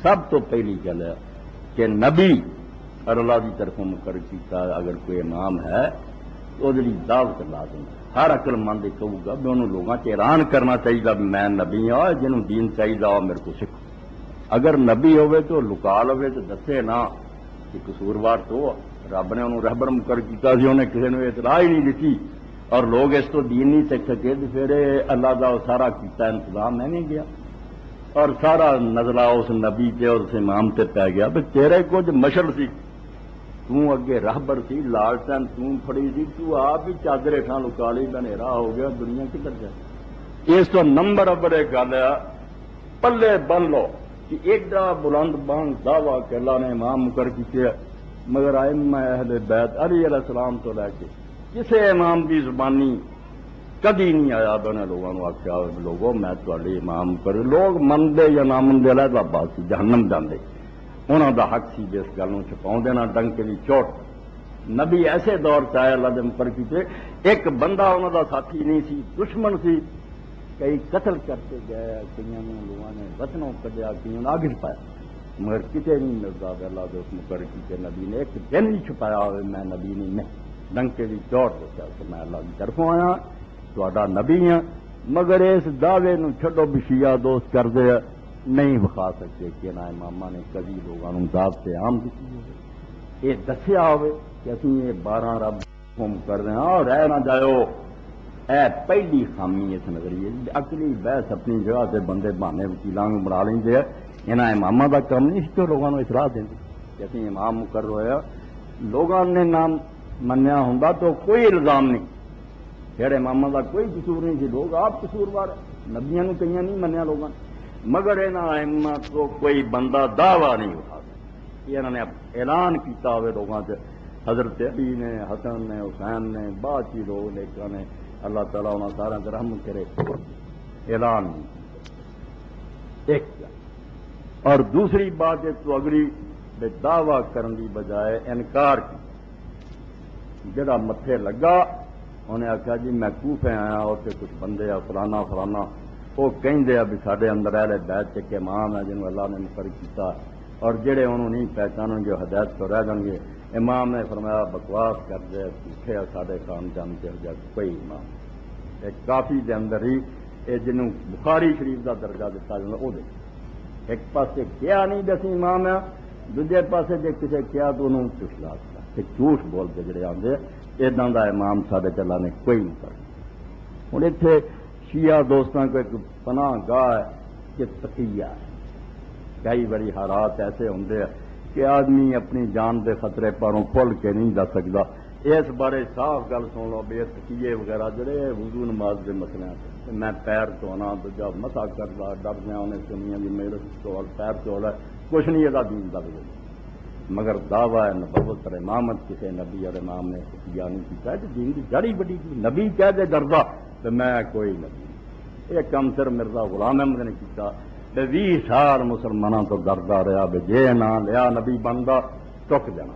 سب تو پہلی گل ہے کہ نبی اور اللہ کی طرفوں مقرر کیتا اگر کوئی امام ہے تو وہ دعوت لازم ہے. ہر عقل مند کہوں گا بھی انہوں لوگوں سے اعلان کرنا چاہیے بھی میں نبی ہوں جنہوں دین چاہیے وہ میرے کو سیکھو. اگر نبی ہوئے تو لکا لوے تو دسے نہ کہ قصوروار تو رب نے انہوں رہبر مقرر کیتا سی انہیں کسی نے اطلاع ہی نہیں دیتی اور لوگ اس تو دین نہیں سیکھ سکے تو پھر اللہ کا سارا کیتا انتظام میں نہیں گیا اور سارا نزلہ اس نبی تے اور اس امام تے پی گیا بھی تیرے کچھ مشل سی تو اگے راہبر سی لالٹن تو پھڑی سی تو آپ ہی چادر ہیٹھاں لکا لی بنیرا ہو گیا دنیا کدھر جائے. اس تو نمبر ابر ایک گل ہے پلے بن لو کہ ایڈا بلند بان دعویٰ کہ اللہ نے امام مقرر کیتے مگر ائمہ اہل بیت علی علیہ السلام تو لے کے کسی امام کی زبانی کدی نہیں آیا بھی انہیں لوگوں نے آخیا لوگوں میں تھوڑے امام کرے. لوگ منگے یا نہ منگے علیحدہ بات سی جہنم جاندے انہوں دا حق سی جس گل چھپاؤں دینا ڈنکے کی چوٹ. نبی ایسے دور چاہے اللہ دے مقرر کیتے ایک بندہ انہوں دا ساتھی نہیں سی دشمن سی کئی قتل کرتے گئے کئی لوگوں نے وطنوں کڈیا کئی آگ چھپایا مگر کتنے نہیں ملتا اللہ کے اس مقرر کیتے نبی نے ایک دن نہیں چھپایا ہوئے میں نبی نہیں میں ڈنکے کی چوٹ دسیا کہ میں اللہ کی طرفوں آیا تہاڈا نبی ہاں مگر اس دعوے نو چھڈو بھی شیعہ دوست کر دے نہیں بخا سکتے کہ نہ امامہ نے کبھی لوگوں دعوت سے عام دیتی ہوئے یہ دسیا ہوئے کہ اسی یہ 12 رب حکم کر رہے ہیں اور رہ نہ جاؤ. اے پہلی خامی اس نظریے عقلی بحث اپنی جگہ سے بندے بہانے وکیلاں بنا لیں گے یہاں امامہ کا کام نہیں تو لوگوں نے اصلاح دیں کہ اسی امام مقرر ہوا لوگوں نے نام منیا ہوں تو کوئی الزام نہیں پھر امامہ کا کوئی قصور نہیں سی لوگ آپ قصوروار نبیاں کئی نہیں منیا لوگوں نے مگر یہاں ائمہ تو کوئی بندہ دعویٰ نہیں اٹھا سکتا. انہوں نے اعلان کیتا ہوئے لوگوں سے حضرت علی نے حسن نے حسین نے بعد کی لوگ لیکن نے اللہ تعالیٰ انہوں سارا رحم کرے اعلان نہیں. ایک اور دوسری بات ایک تو اگلی دعویٰ کرنے کی بجائے انکار کی جڑا متھے لگا انہیں آخیا جی میں کوفے آیا اور کچھ بندے آ فلانا فلانا وہ کہیں بھی سارے اندر اہل بیت کے امام ہے جنہوں اللہ نے مقرر کیتا اور جڑے انہوں نہیں پہچانیں گے ہدایت تو رہ جائیں گے. امام نے فرمایا بکواس کر دے جھوٹے سارے کام جانتے ہو جائے کوئی امام ایک کافی دے اندر ہی یہ جنہوں بخاری شریف کا درجہ دیتا جاتا وہ دے ایک پاسے کیا نہیں دسی امام ہے دوجے پاسے جے کسی کیا تو انہوں چشلا کہ جھوٹ بولتے جڑے آتے ادا کا امام سارے چلا نے کوئی نہیں کر. ہوں اتنے شیعہ دوستوں کو ایک پناہ گاہ ہے کہ تقیہ ہے. کئی بڑی حالات ایسے ہوں کہ آدمی اپنی جان دے خطرے پروں کھل کے نہیں جا سکتا. اس بارے صاف گل سن لو بے تقیے وغیرہ جڑے وضو نماز کے مسئلے میں پیر دھونا دوجا مسا کرتا ڈردیا انہیں سنیا جی میرے چول پیر چول ہے کچھ نہیں یہ دین کا مگر دعویٰ ہے نبوت اور امامت کسی نبی اور امام نے تقیہ نہیں کیتا کہ دین کی جڑی بڑی کی نبی کہہ دے ڈردا تو میں کوئی نبی یہ کم صرف مرزا غلام احمد نے کیتا 20 سال مسلمانوں تو ڈردا رہا بھی جے نہ لیا نبی بنتا ٹک جانا.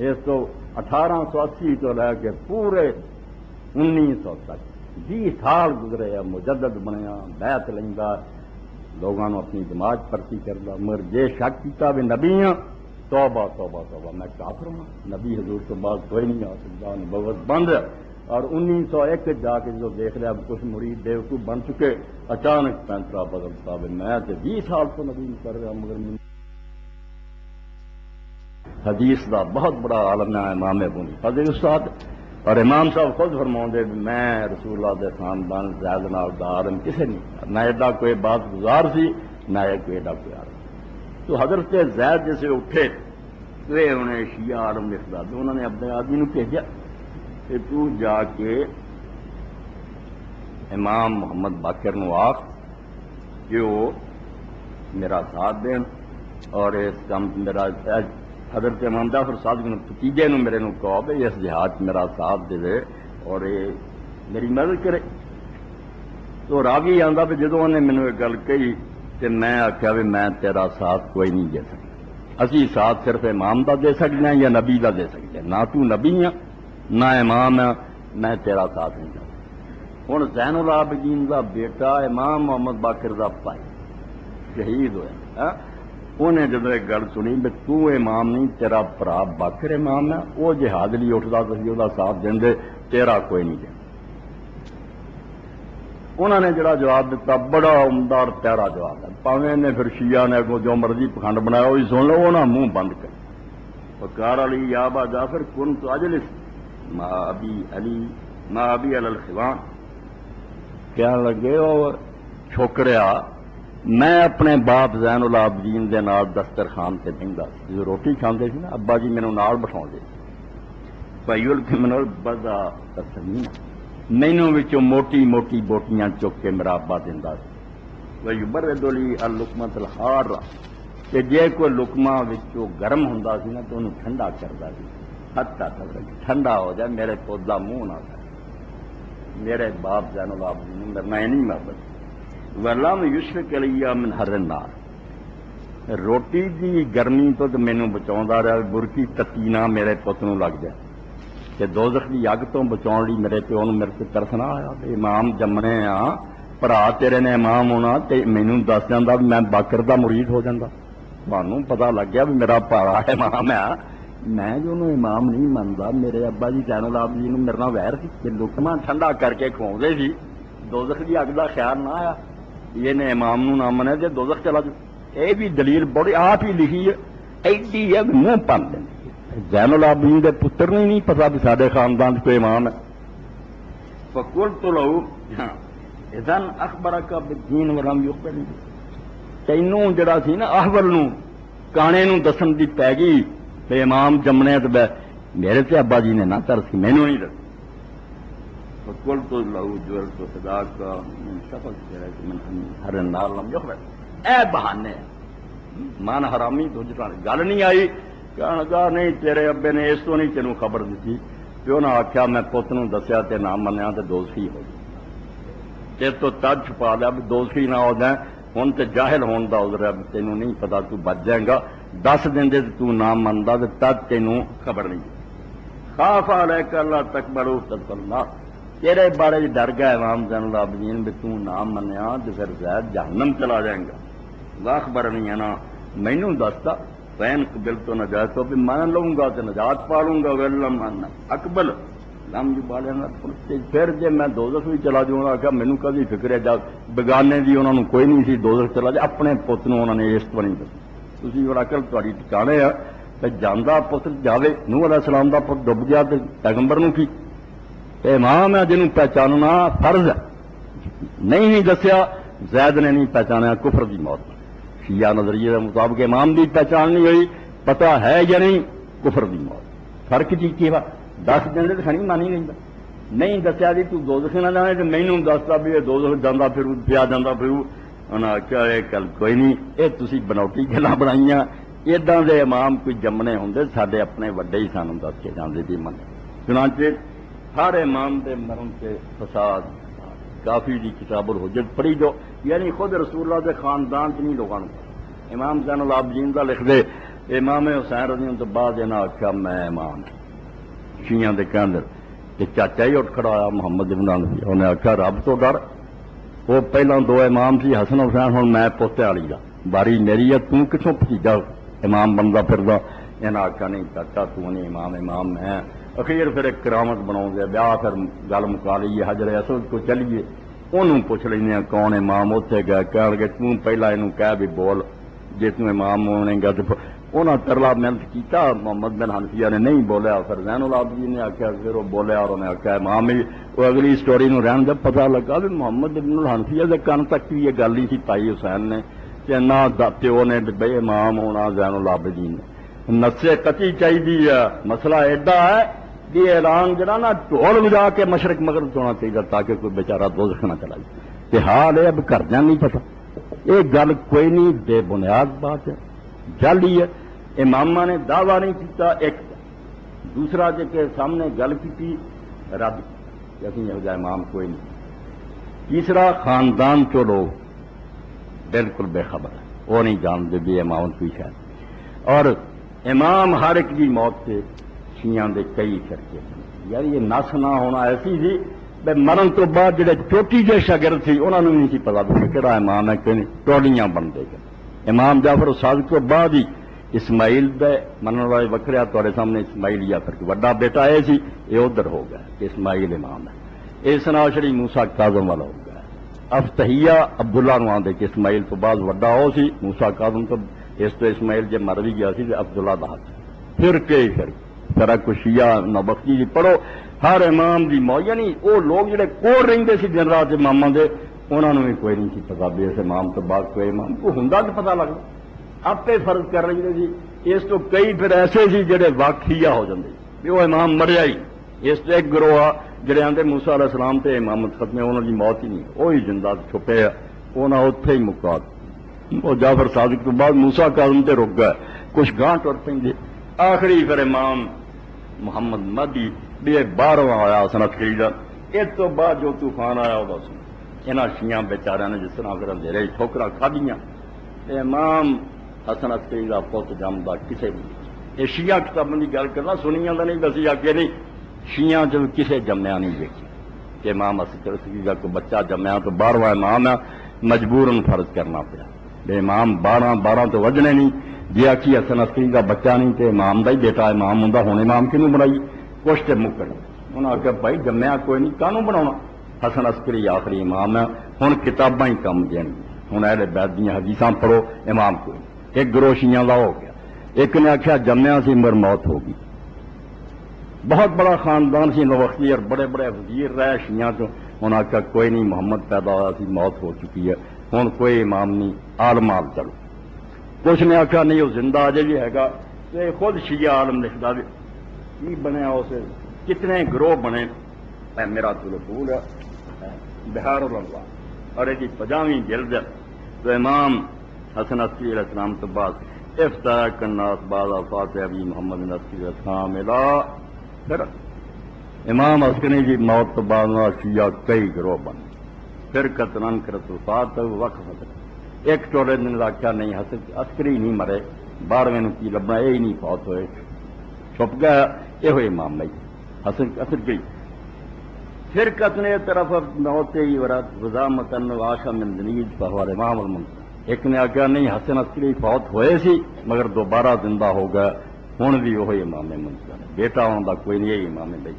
اس تو 1880 تو لے کے پورے 1900 تک 20 سال گزرے مجدد بنیا بیعت لینا لوگوں اپنی جماعت پرتی کرتا مگر جے شک کیتا بھی نبی ہاں توبہ توبہ توبہ میں کافر ہوں نبی حضور تو بعد کوئی نہیں آ سکتا نبوت بند ہے. اور 1901 جا کے جو دیکھ رہا کچھ مرید بیوقوف بن چکے اچانک فیصلہ بدلتا میں 20 سال تو نبی کر رہا مگر حدیث کا بہت بڑا عالم ہے امام ابو حنیفہ استاد اور امام صاحب خود فرماؤں دے میں رسول اللہ دے خاندان زید نال دا عالم کسے نہیں نہ ایڈا کوئی بات گزار سی نہ کوئی ایڈا کوئی عالم. تو حضرت زید جیسے اٹھے تو انہیں شیعہ عالم لکھتا تو انہوں نے اپنے آدمی نے بھیجا کہ تو جا کے امام محمد باقر نو آخ کہ وہ میرا ساتھ دیں اور اس کام میرا حضرت امام جعفر صادق نے بھتیجے نو میرے نو کہو بھائی اس جہاد میرا ساتھ دے اور یہ میری مدد کرے. تو راوی آندا بھی جدو انہیں مینوں یہ گل کہی کہ میں آخیا بھی میں تیرا ساتھ کوئی نہیں دے سکتا اسی ساتھ صرف امام دا دے سکتے ہیں یا نبی دا دے سکتے ہیں نہ تو نبی ہے نہ امام ہے میں تیرا ساتھ نہیں کرتا. ہوں زین العابدین دا بیٹا امام محمد باقر دا بھائی شہید ہوا انہیں جب ایک گل سنی بھی تو امام نہیں تیرا برا باکر امام ہے، وہ جہاد لیے اٹھتا تھی وہ ساتھ دیں تیرا کوئی نہیں دیں۔ انہوں نے جڑا جواب دیتا بڑا عمدہ اور پیارا جواب ہے، پاویں نے پھر شیعہ نے اگوں جو مرضی پکھنڈ بنایا وہی سن لو، انہاں منہ بند کر وقال علی یا ابا جعفر کنت اجلس ما ابی علی ما ابی علی الخوان، کہنے لگے اور چھوکریا میں اپنے باپ زین العابدین دے نال دسترخوان تے بہندا سی، جو روٹی کھاندے سی نا ابا جی مینوں نال بٹھاؤندے پائیول کے منال بدا تسمین مینوں وچوں موٹی موٹی بوٹیاں چک کے میرا ابا دیندا سی، ویبرد لی اللقمۃ الحارہ، کہ جے کوئی لقمہ وچوں گرم ہوندا سی نا تو انہوں ٹھنڈا کردا سی، حتیٰ تک ٹھنڈا ہو جائے میرے پودا منہ نہ کرے، میرے باپ زین العابدین مرنا ہی نہیں محبت ولم یشفق علی من حر النار، روٹی دی گرمی تو مینوں بچاوندا رہا، برکی تتینا میرے پت نوں لگ جائے کہ دوزخ دی اگ تو بچاؤن لئی میرے پیو نوں میرے تے ترس نہ آیا، امام جمنے ہاں بھرا تیرے نے امام ہونا تے مینوں دس جاندا میں باکر دا مرید ہو جاندا، تھانوں پتہ لگ گیا بھی میرا بھرا امام ہے، میں جو انہوں امام نہیں منتا، میرے ابا جی زین العابدین میرے نال ویر سی کہ لقمہ ٹھنڈا کر کے کھواؤندے سی، دوزخ دی اگ دا خیال نہ آیا، یہ نے امام نو نہ منے تے دوزخ چلا جائے، یہ بھی دلیل بڑی آپ ہی لکھی ہے، ایڈی ہے منہ پن دیں زین العابدین دے پتر نے نہیں پتا بھی سارے خاندان کوئی امام ہے۔ فقلت له اذن اخبرک بالدین ولم یخبرنی، تینوں جڑا سی نا احول نو کانے نو دسن دی پی گئی کہ امام جمنے تے میرے تے ابا جی نے نہ ترس کی مینوں نہیں دس۔ فقلت له جرت صداق من شفق من ہر النار لم یخبر، اے بہانے مان حرامی تو جتنا گل نہیں آئی، کہنے لگا نہیں تیرے ابے نے اس تو نہیں تینوں خبر دیتی، پیو نے آخیا میں پت نوں دسیا تے نہ منیا تے دوزخی ہو گئی، تے تو تج چھپا لیا بھی دوزخی نہ ہو جائیں، ہن تے جاہل ہون دا عذر ہے، تینوں نہیں پتا تو بچ جائے گا، دس دن دے تو نہ مندا تے تد تینوں خبر نہیں۔ خاف علیک اللہ تکبروا تدخلوا، تیرے بارے ڈر گیا امام زین العابدین بھی تو نہ منیا تے پھر زید جہنم چلا جائے گا، واخبرنی انا مینوں دستا فین قبل تو نجات تو بھی مان لوں گا تو نجات پا لوں گا، ولم ان اقبل لم یبالنا، پھر جے میں دوزخ بھی چلا جاؤں گا کہ مینوں کدی فکر ہے جب بگانے دی انہوں نے کوئی نہیں سی دوزخ چلا جائے، اپنے پت نوں انہوں نے اس طرح نہیں دسی، تسی بڑا عقل تہاڈی ٹھکانے ہے کہ جاندا پتر جاوے، نوح علیہ السلام دا پتر ڈب گیا تے پیغمبر نوں کی امام ہے جنہوں پہچاننا فرض ہے، نہیں دسیا زید نے نہیں پہچانا کفر دی موت، شیعہ نظریے کے مطابق امام دی پہچان نہیں ہوئی، پتہ ہے یا نہیں کفر دی موت، فرق جی کی دس دن تو کھانی مانی نہیں دسیا جی تو دوزخ نہ جانے تو مینوں دستا بھی یہ دوزخ جانا پھروں پیا جانا پھروں، انہاں آخیا یہ گل کوئی نہیں، یہ تسی بناوٹی گلاں بنائیاں، ایداں دے امام کوئی جمنے ہوندے ساڈے اپنے وڈے ہی سانوں دس کے جاندے جی من، چنانچہ ہر امام دے مرن سے فساد کافی دی کتاب الحجت پڑھی جو، یعنی خود رسول اللہ دے خاندان چ نہیں لوگوں کو، امام زین العابدین دا لکھ دے امام حسین رضی اللہ تو بعد انہاں آخیا میں امام شیعہ دے کہندے کہ چاچا ہی اٹھ کھڑا آیا محمد ابن حنفی، انہیں آخیا رب تو ڈر، وہ پہلا دو امام سی حسن حسین، ہن میں پوتے والی دا باری میری ہے، تو کتوں بھتیجا امام بندا پھردا، انہاں آخیا نہیں چاچا تو نہیں امام میں، اخیر پھر ایک کرامت بناؤ گیا بیا، پھر گل مکا لیے حجر اسود کو چلیے، انہوں پوچھ لینے کون امام، اتنے گئے کہنے لگے تو پہلا انہوں کہہ بھی بول جی تو امام ہونے گا، تو انہوں ترلا محنت کیتا، محمد بن حنفیہ نے نہیں بولیا، پھر زین العابدین نے آخیا، پھر وہ بولیا اور انہیں آخیا امام ہی، وہ اگلی سٹوری نو رہن جب پتہ لگا بھی محمد بن الحنفیہ کے کن تک بھی یہ گل نہیں تھی پائی حسین نے کہ نہ پیو نے بے امام ہونا زین العابدین نے، نسے قطعی چاہیے، مسئلہ ایڈا ہے یہ اعلان جڑا نا ڈھول بجا کے مشرق مغرب ہونا چاہیے تاکہ کوئی بیچارہ دوزخ نہ چلا جائے، کہ حال ہے اب گھر نہیں پتا، یہ گل کوئی نہیں، بے بنیاد بات ہے، جل ہی ہے، امامہ نے دعویٰ نہیں کیتا، ایک دوسرا جے کے سامنے گل کی رد کہ اسی یہ امام کوئی نہیں، تیسرا خاندان چو لوگ بالکل بے خبر ہے، وہ نہیں جانتے بھی امام کوئی ہے، اور امام ہر ایک کی موت سے شیعہ دے کئی فرقے، یار یہ نس نہ ہونا ایسی تھی بے مرن تو بعد جڑے چوٹی جے شاگرد تھی انہوں نے نہیں سی پتا بھی کہڑا امام ہے کہ نہیں، ٹولیاں بن دے گئے، امام جعفر صادق تو بعد ہی اسماعیل دے منن والے وکریا تھوڑے سامنے اسماعیل یا پھر وڈا بیٹا اے سی یہ ادھر ہو گیا کہ اسماعیل امام ہے اس نال شری موسیٰ کاظم والا ہو گیا افتحیہ عبداللہ نو آندے کہ اسماعیل تو بعد وڈا ہو سی موسیٰ کاظم تو اس تو اسماعیل جب مر بھی گیا سی عبداللہ دا ہاتھ پھر کئی طرح کو شیعہ نوبختی جی پڑھو ہر امام دی یعنی وہ لوگ جڑے کول رہندے سی دن رات اماماں دے انہوں نے بھی کوئی نہیں سی پتا بھی اس امام تو بعد کوئی امام کو ہوندا تو پتا لگتا آپ فرض کر رہے تھے اس تو کئی پھر ایسے سی جڑے واقعیہ ہو جاندے بھی وہ امام مریا ہی اس تو ایک گروہ جڑے آندے موسیٰ علیہ السلام تے امامت ختم ہے انہوں کی موت ہی نہیں وہی زندہ چھپے ہے انہاں اوتھے ہی مکا وہ جعفر صادق تو بعد موسیٰ کاظم تے رک گئے کچھ گاں ٹر پیندے آخری پھر امام محمد مہدی بھی 12واں آیا حسن عسکری دا اس تو بعد جو طوفان آیا وہ بس انہاں شیعہ بیچاریاں نے جس طرح پھر اندھیرے ٹھوکراں کھادیاں امام حسن عسکری کا پوت جمدا کسے بھی یہ شیعہ کتابوں کی گل کرنا سنیاں کا نہیں دسی آ کے نہیں شیعہ جب کسے جمیا نہیں دیکھی کہ امام حسن عسکری کا کوئی بچہ جمیا تو 12واں امام ہے مجبوراً فرض کرنا پڑا بے امام 12 تو وجنے نہیں جی آخی حسن عسکری کا بچہ نہیں تو امام کا ہی بیٹا امام ہوں ہوں امام کیوں بنائی کچھ تو مکر انہوں نے آخیا بھائی جمیا کوئی نہیں کانوں بنا حسن عسکری آخری امام ہے ہوں کتاباں ہی کم دین ہوں اہل بیت دیا حدیثاں پڑھو امام کوئی ایک گروہ شیعہ کا ہو گیا ایک نے آخیا جمیا سی مر موت ہوگی بہت بڑا خاندان سی نوختی اور بڑے بڑے وزیر رہے شیعہ تو انہوں نے آخیا کوئی نہیں محمد پیدا ہوا سی موت ہو چکی ہے ہوں کوئی امام نہیں عالم آل چلو کچھ نے آخیا نہیں وہ زندہ اجے بھی ہے گا خود شیعہ عالم لکھتا بھی کی بنیا اس کتنے گروہ بنے میرا تو پھول ہے بہار اللہ اور یہ 50ویں جلد ہے تو امام حسن عسکری علیہ السلام تو بعد افتراق الناس بعد وفات ابی محمد عسکری علیہ السلام پھر امام عسکری کی موت تو بعد شیعہ کئی گروہ بنے پھر قطران کرت وفات وقف ایک ٹولے نے آخیا نہیں عسکری نہیں مرے 12ویں کی لبنا یہ نہیں فوت ہوئے چھپ گیا یہ ہوئے امام نہیں حسن عسکری پھر کتنے طرف موت ہی وزامت واشا من دنیج فہو امام المنصر ایک نے آخیا نہیں حسن عسکری فوت ہوئے سی مگر دوبارہ زندہ ہو گیا ہوں بھی وہی امام منصر بیٹا ہونے کا کوئی نہیں یہی امام بھائی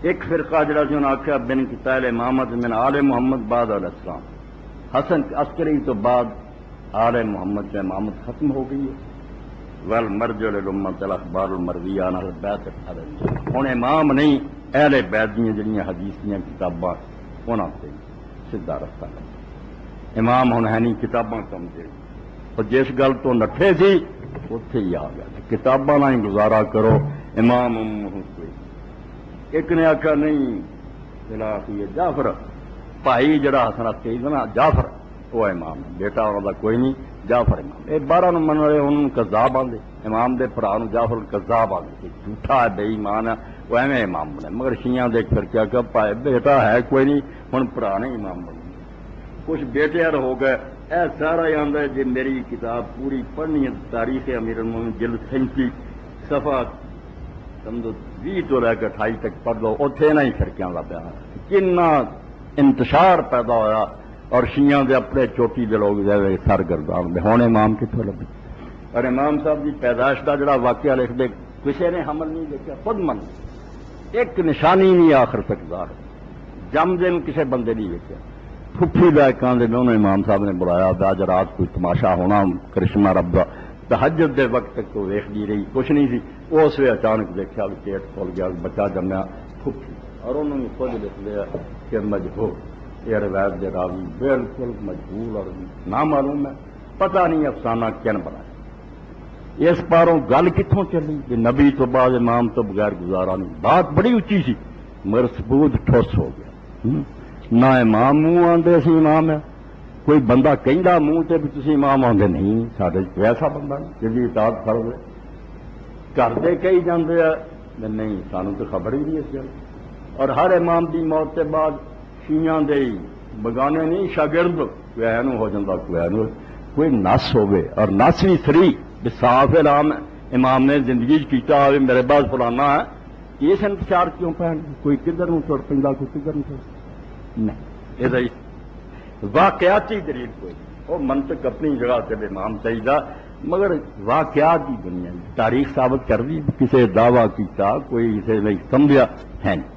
ایک فرقہ جڑا سی انہوں نے آخیا بن قتال امامت من آل محمد بعد علیہ السلام حسن عسکری تو بعد آل محمد سے امامت ختم ہو گئی ہے والمرجع للامت الاخبار المرویہ عن اہل بیت ہوں امام نہیں اہل بیت دیا جڑیاں حدیث دیا کتاباں انہوں سے سیدھا رستہ امام ہوں ہے نہیں کتاباں کم دے اور جس گل تو نٹھے سی اتنے ہی آ گیا کتاباں نہ ہی گزارا کرو امام کوئی ایک نے آخیا نہیں خلاف یہ جعفر بھائی جڑا حسن عسکری نا جعفر وہ امام بیٹا انہوں کا کوئی نہیں جعفر امام یہ 12 من والے انہوں کذاب آدھے امام دے برا جعفر کذاب آدھے جھوٹا ہے بے ایمان ہے وہ ایویں امام بنے مگر شیعہ دیکھ پھر کیا کہ بیٹا ہے کوئی نہیں ہوں پرانے امام بنے کچھ بیٹے ہو گئے اے سارا ہی آدھا ہے جی میری کتاب پوری پڑھنی ہے تاریخ امیر المومنین جلد 37 صفحہ سمجھو 20 تو لے کے 28 تک پڑھ لو اتنے نہ ہی فرقیاں کا بیان کنا انتشار پیدا ہوا اور شیعہ دے اپنے چوٹی دے لوگ سرگردان دے ہوں امام کتوں لگے اور امام صاحب کی پیدائش کا جڑا واقعہ لکھ دے کسی نے حمل نہیں دیکھا خود من ایک نشانی نہیں آخر تک ظاہر جم دن کسی بندے نہیں دیکھا پھپھی لائکاں دے میں انہوں امام صاحب نے بلایا آج رات کوئی تماشا ہونا کرشمہ رب کا تہجد دے وقت تک تو ویکھ دی رہی کچھ نہیں سی اس وے اچانک دیکھا بھی پیٹ کھول گیا بچہ جمیا پھپھی اور انہوں نے خود لکھ لیا کہ مجبور یہ روایت دے راوی بالکل مجبور اور نامعلوم ہے پتہ نہیں افسانہ کن بنایا اس پاروں گل کتوں چلی کہ نبی تو بعد امام تو بغیر گزارا نہیں بات بڑی اچھی سی مگر ثبوت ٹھوس ہو گیا نہ امام منہ آدھے سی امام ہے کوئی بندہ کہندا منہ تے بھی تسی امام آدھے نہیں سارے ویسا بندہ جی اطاعت فرض ہے گھر دے کہی جاندے نہیں سانو تو خبر ہی نہیں اس گل اور ہر امام دی موت کے بعد شیعہ دے بگانے نہیں شاگرد کوئی اینو ہو جاندہ کوئی نس ہوئے اور نس بھی سری صاف اعلان امام نے زندگی کیتا ہوئے میرے بعد فلانا ہے اس انتشار کیوں پہن کوئی کدھر نو تر پہ کوئی کدھر نہیں نہیں یہ واقعاتی دلیل کوئی وہ منطق اپنی جگہ سے امام چاہیے، مگر واقعات کی دنیا تاریخ ثابت کر دی، کسی دعویٰ کیتا کوئی اسے نہیں سمجھا ہے نہیں۔